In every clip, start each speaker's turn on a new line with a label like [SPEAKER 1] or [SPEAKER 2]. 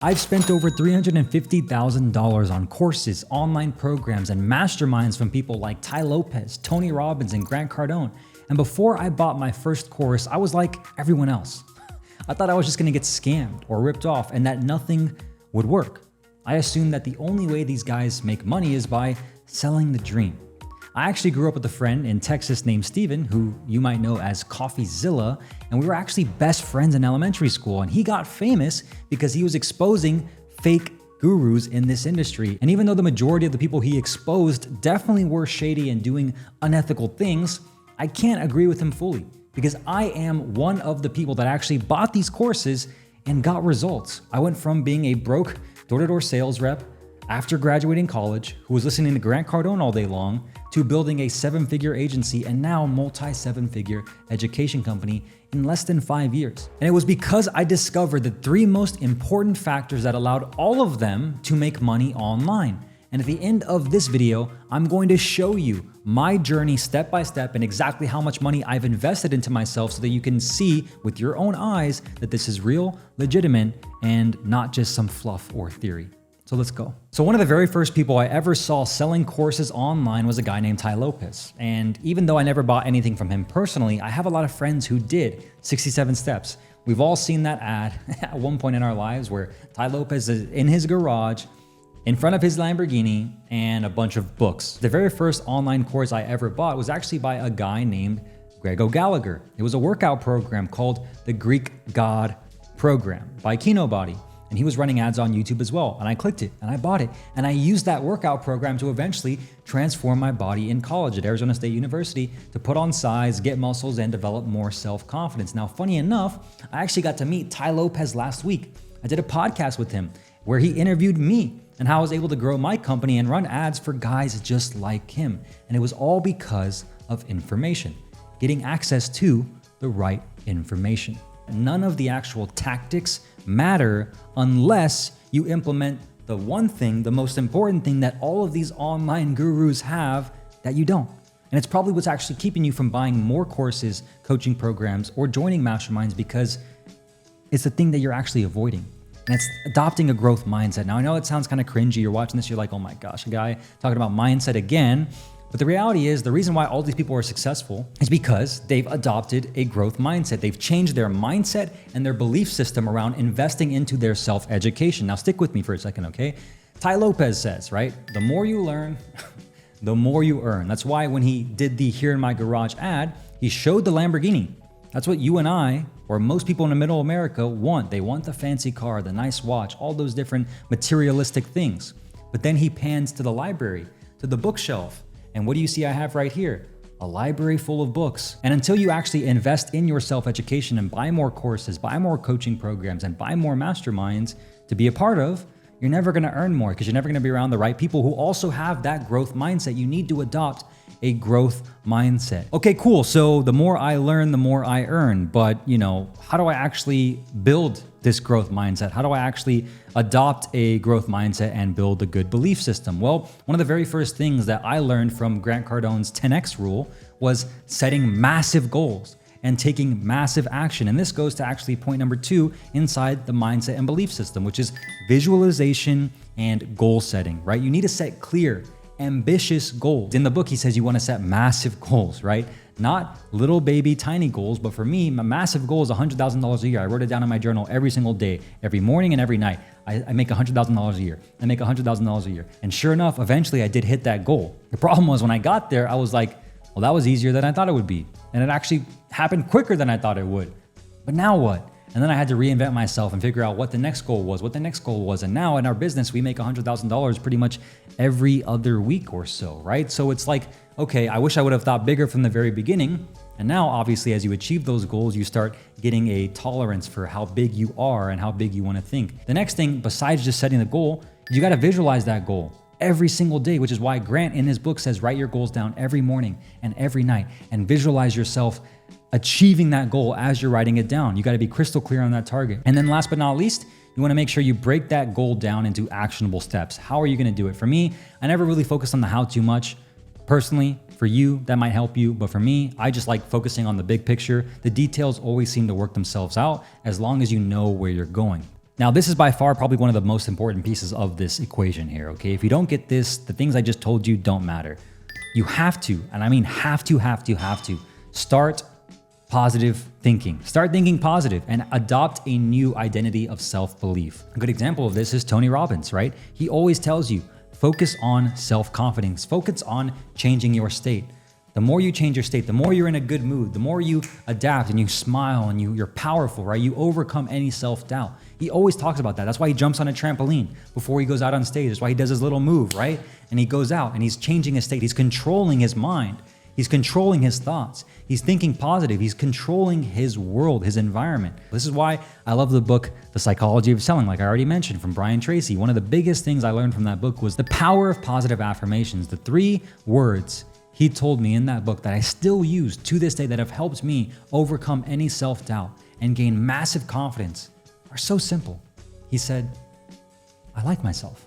[SPEAKER 1] I've spent over $350,000 on courses, online programs, and masterminds from people like Tai Lopez, Tony Robbins, and Grant Cardone. And before I bought my first course, I was like everyone else. I thought I was just gonna get scammed or ripped off and that nothing would work. I assumed that the only way these guys make money is by selling the dream. I actually grew up with a friend in Texas named Steven, who you might know as CoffeeZilla, and we were actually best friends in elementary school, and he got famous because he was exposing fake gurus in this industry. And even though the majority of the people he exposed definitely were shady and doing unethical things, I can't agree with him fully because I am one of the people that actually bought these courses and got results. I went from being a broke door-to-door sales rep after graduating college, who was listening to Grant Cardone all day long, to building a 7-figure agency and now multi-7-figure education company in less than 5 years. And it was because I discovered the 3 most important factors that allowed all of them to make money online. And at the end of this video, I'm going to show you my journey step by step and exactly how much money I've invested into myself so that you can see with your own eyes that this is real, legitimate, and not just some fluff or theory. So let's go. So one of the very first people I ever saw selling courses online was a guy named Tai Lopez. And even though I never bought anything from him personally, I have a lot of friends who did. 67 Steps. We've all seen that ad at one point in our lives where Tai Lopez is in his garage, in front of his Lamborghini, and a bunch of books. The very first online course I ever bought was actually by a guy named Greg O'Gallagher. It was a workout program called the Greek God Program by Kinobody. And he was running ads on YouTube as well. And I clicked it and I bought it. And I used that workout program to eventually transform my body in college at Arizona State University to put on size, get muscles, and develop more self-confidence. Now, funny enough, I actually got to meet Tai Lopez last week. I did a podcast with him where he interviewed me and how I was able to grow my company and run ads for guys just like him. And it was all because of information, getting access to the right information. None of the actual tactics matter unless you implement the one thing, the most important thing that all of these online gurus have that you don't. And it's probably what's actually keeping you from buying more courses, coaching programs, or joining masterminds because it's the thing that you're actually avoiding. And it's adopting a growth mindset. Now, I know it sounds kind of cringy. You're watching this, you're like, oh my gosh, a guy talking about mindset again. But the reality is the reason why all these people are successful is because they've adopted a growth mindset. They've changed their mindset and their belief system around investing into their self-education. Now stick with me for a second, okay? Tai Lopez says, right? The more you learn, the more you earn. That's why when he did the Here in My Garage ad, he showed the Lamborghini. That's what you and I, or most people in the middle America want. They want the fancy car, the nice watch, all those different materialistic things. But then he pans to the library, to the bookshelf. And what do you see I have right here? A library full of books. And until you actually invest in your self-education and buy more courses, buy more coaching programs, and buy more masterminds to be a part of, you're never gonna earn more because you're never gonna be around the right people who also have that growth mindset. You need to adopt a growth mindset. Okay, cool. So the more I learn, the more I earn. But how do I actually build this growth mindset? How do I actually adopt a growth mindset and build a good belief system? Well, one of the very first things that I learned from Grant Cardone's 10X rule was setting massive goals and taking massive action. And this goes to actually point number 2 inside the mindset and belief system, which is visualization and goal setting, right? You need to set clear, ambitious goals. In the book, he says you want to set massive goals, right? Not little baby tiny goals, but for me, my massive goal is $100,000 a year. I wrote it down in my journal every single day, every morning and every night. I make $100,000 a year. I make $100,000 a year. And sure enough, eventually I did hit that goal. The problem was when I got there, I was like, well, that was easier than I thought it would be. And it actually happened quicker than I thought it would. But now what? And then I had to reinvent myself and figure out what the next goal was, And now in our business, we make $100,000 pretty much every other week or so, right? So it's like, okay, I wish I would have thought bigger from the very beginning. And now, obviously, as you achieve those goals, you start getting a tolerance for how big you are and how big you want to think. The next thing, besides just setting the goal, you got to visualize that goal every single day, which is why Grant in his book says, write your goals down every morning and every night and visualize yourself achieving that goal as you're writing it down. You got to be crystal clear on that target. And then last but not least, you want to make sure you break that goal down into actionable steps. How are you going to do it? For me, I never really focused on the how too much. Personally, for you, that might help you. But for me, I just like focusing on the big picture. The details always seem to work themselves out as long as you know where you're going. Now, this is by far probably one of the most important pieces of this equation here, okay? If you don't get this, the things I just told you don't matter. You have to, and I mean have to, start positive thinking. Start thinking positive and adopt a new identity of self-belief. A good example of this is Tony Robbins, right? He always tells you, focus on self-confidence, focus on changing your state. The more you change your state, the more you're in a good mood, the more you adapt and you smile and you're powerful, right? You overcome any self-doubt. He always talks about that. That's why he jumps on a trampoline before he goes out on stage. That's why he does his little move, right? And he goes out and he's changing his state. He's controlling his mind. He's controlling his thoughts. He's thinking positive. He's controlling his world, his environment. This is why I love the book, The Psychology of Selling, like I already mentioned, from Brian Tracy. One of the biggest things I learned from that book was the power of positive affirmations. The 3 words he told me in that book that I still use to this day that have helped me overcome any self-doubt and gain massive confidence are so simple. He said, I like myself.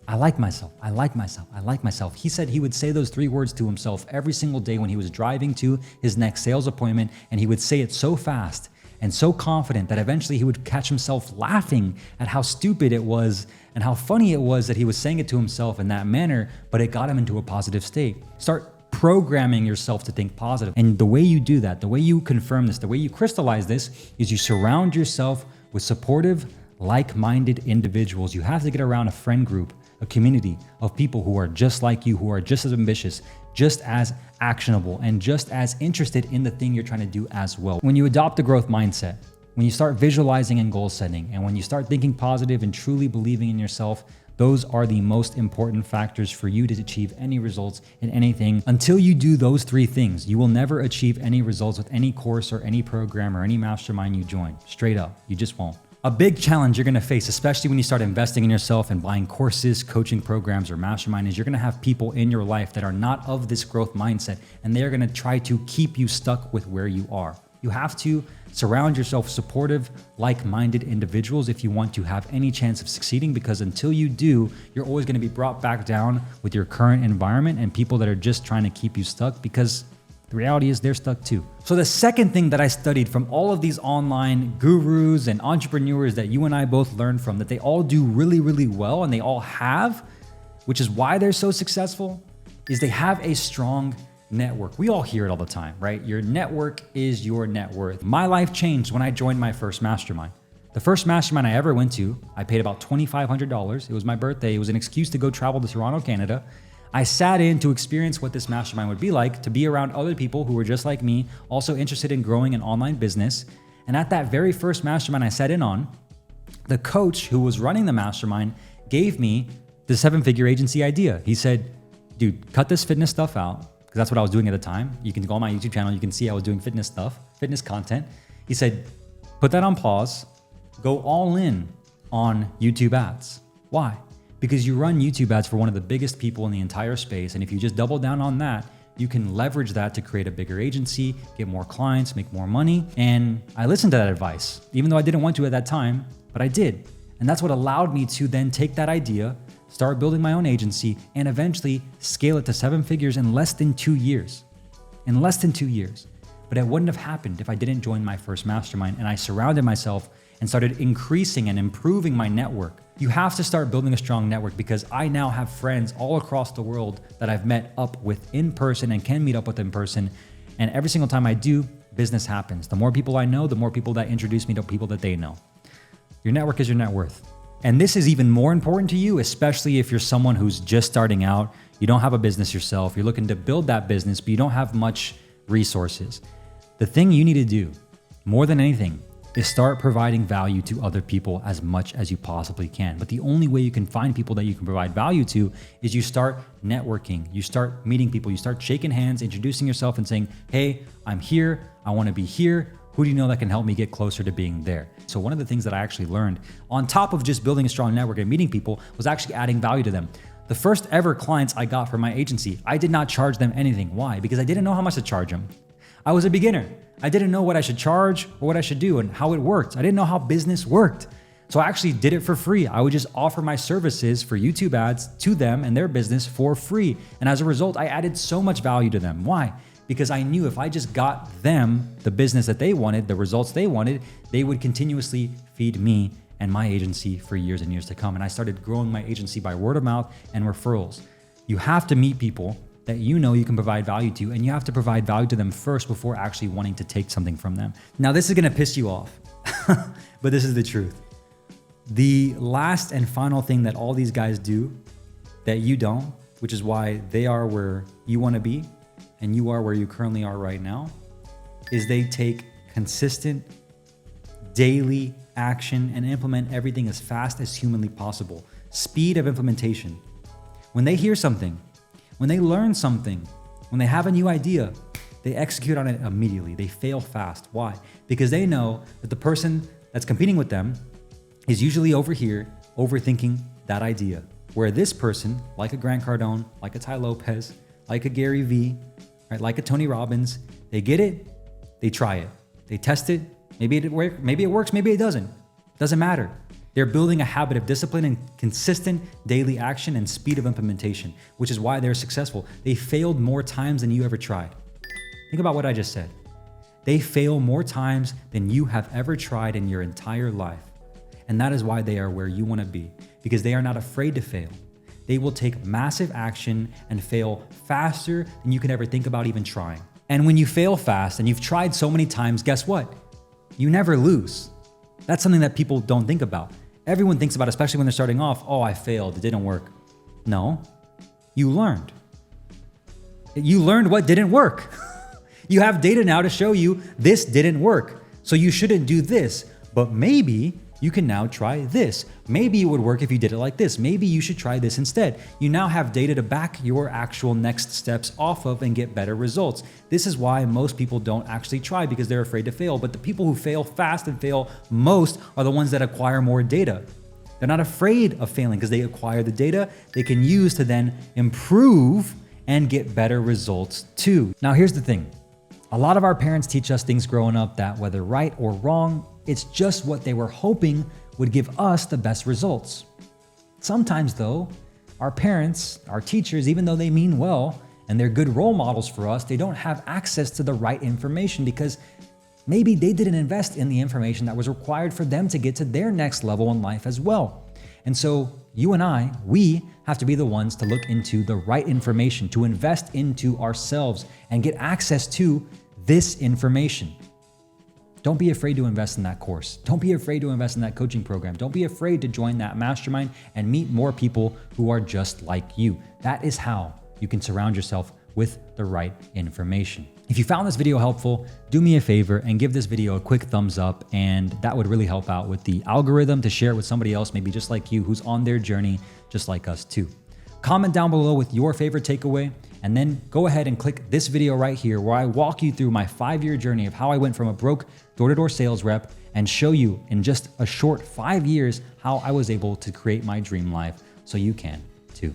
[SPEAKER 1] I like myself. I like myself. I like myself. He said he would say those 3 words to himself every single day when he was driving to his next sales appointment, and he would say it so fast and so confident that eventually he would catch himself laughing at how stupid it was and how funny it was that he was saying it to himself in that manner, but it got him into a positive state. Start programming yourself to think positive. And the way you do that, the way you confirm this, the way you crystallize this is you surround yourself with supportive, like-minded individuals. You have to get around a friend group, a community of people who are just like you, who are just as ambitious, just as actionable, and just as interested in the thing you're trying to do as well. When you adopt a growth mindset, when you start visualizing and goal setting, and when you start thinking positive and truly believing in yourself, those are the most important factors for you to achieve any results in anything. Until you do those 3 things, you will never achieve any results with any course or any program or any mastermind you join. Straight up, you just won't. A big challenge you're gonna face, especially when you start investing in yourself and buying courses, coaching programs, or mastermind, is you're gonna have people in your life that are not of this growth mindset, and they're gonna try to keep you stuck with where you are. You have to surround yourself with supportive, like-minded individuals if you want to have any chance of succeeding, because until you do, you're always gonna be brought back down with your current environment and people that are just trying to keep you stuck, because the reality is they're stuck too. So the second thing that I studied from all of these online gurus and entrepreneurs that you and I both learned from, that they all do really, really well and they all have, which is why they're so successful, is they have a strong network. We all hear it all the time, right? Your network is your net worth. My life changed when I joined my first mastermind. The first mastermind I ever went to, I paid about $2,500. It was my birthday. It was an excuse to go travel to Toronto, Canada. I sat in to experience what this mastermind would be like, to be around other people who were just like me, also interested in growing an online business. And at that very first mastermind I sat in on, the coach who was running the mastermind gave me the 7-figure agency idea. He said, dude, cut this fitness stuff out, because that's what I was doing at the time. You can go on my YouTube channel, you can see I was doing fitness stuff, fitness content. He said, put that on pause, go all in on YouTube ads. Why? Because you run YouTube ads for one of the biggest people in the entire space. And if you just double down on that, you can leverage that to create a bigger agency, get more clients, make more money. And I listened to that advice, even though I didn't want to at that time, but I did. And that's what allowed me to then take that idea, start building my own agency, and eventually scale it to 7 figures in less than 2 years. In less than 2 years. But it wouldn't have happened if I didn't join my first mastermind and I surrounded myself and started increasing and improving my network. You have to start building a strong network, because I now have friends all across the world that I've met up with in person and can meet up with in person. And every single time I do, business happens. The more people I know, the more people that introduce me to people that they know. Your network is your net worth. And this is even more important to you, especially if you're someone who's just starting out, you don't have a business yourself, you're looking to build that business, but you don't have much resources. The thing you need to do, more than anything, is start providing value to other people as much as you possibly can. But the only way you can find people that you can provide value to is you start networking, you start meeting people, you start shaking hands, introducing yourself and saying, hey, I'm here, I wanna be here. Who do you know that can help me get closer to being there? So one of the things that I actually learned on top of just building a strong network and meeting people was actually adding value to them. The first ever clients I got from my agency, I did not charge them anything. Why? Because I didn't know how much to charge them. I was a beginner. I didn't know what I should charge or what I should do and how it worked. I didn't know how business worked. So I actually did it for free. I would just offer my services for YouTube ads to them and their business for free. And as a result, I added so much value to them. Why? Because I knew if I just got them the business that they wanted, the results they wanted, they would continuously feed me and my agency for years and years to come. And I started growing my agency by word of mouth and referrals. You have to meet people that you know you can provide value to, and you have to provide value to them first before actually wanting to take something from them. Now, this is gonna piss you off, but this is the truth. The last and final thing that all these guys do that you don't, which is why they are where you wanna be and you are where you currently are right now, is they take consistent daily action and implement everything as fast as humanly possible. Speed of implementation. When they hear something, when they learn something, when they have a new idea, they execute on it immediately. They fail fast. Why? Because they know that the person that's competing with them is usually over here overthinking that idea. Where this person, like a Grant Cardone, like a Tai Lopez, like a Gary Vee, right, like a Tony Robbins, they get it, they try it, they test it. Maybe it works, maybe it doesn't. Doesn't matter. They're building a habit of discipline and consistent daily action and speed of implementation, which is why they're successful. They failed more times than you ever tried. Think about what I just said. They fail more times than you have ever tried in your entire life. And that is why they are where you want to be, because they are not afraid to fail. They will take massive action and fail faster than you can ever think about even trying. And when you fail fast and you've tried so many times, guess what? You never lose. That's something that people don't think about. Everyone thinks about, especially when they're starting off, oh, I failed, it didn't work. No, you learned. You learned what didn't work. You have data now to show you this didn't work. So you shouldn't do this, but maybe you can now try this. Maybe it would work if you did it like this. Maybe you should try this instead. You now have data to back your actual next steps off of and get better results. This is why most people don't actually try, because they're afraid to fail. But the people who fail fast and fail most are the ones that acquire more data. They're not afraid of failing because they acquire the data they can use to then improve and get better results too. Now, here's the thing. A lot of our parents teach us things growing up that, whether right or wrong, it's just what they were hoping would give us the best results. Sometimes though, our parents, our teachers, even though they mean well and they're good role models for us, they don't have access to the right information because maybe they didn't invest in the information that was required for them to get to their next level in life as well. And so you and I, we have to be the ones to look into the right information, to invest into ourselves and get access to this information. Don't be afraid to invest in that course. Don't be afraid to invest in that coaching program. Don't be afraid to join that mastermind and meet more people who are just like you. That is how you can surround yourself with the right information. If you found this video helpful, do me a favor and give this video a quick thumbs up, and that would really help out with the algorithm to share it with somebody else, maybe just like you, who's on their journey just like us too. Comment down below with your favorite takeaway, and then go ahead and click this video right here where I walk you through my 5-year journey of how I went from a broke door-to-door sales rep and show you in just a short 5 years how I was able to create my dream life so you can too.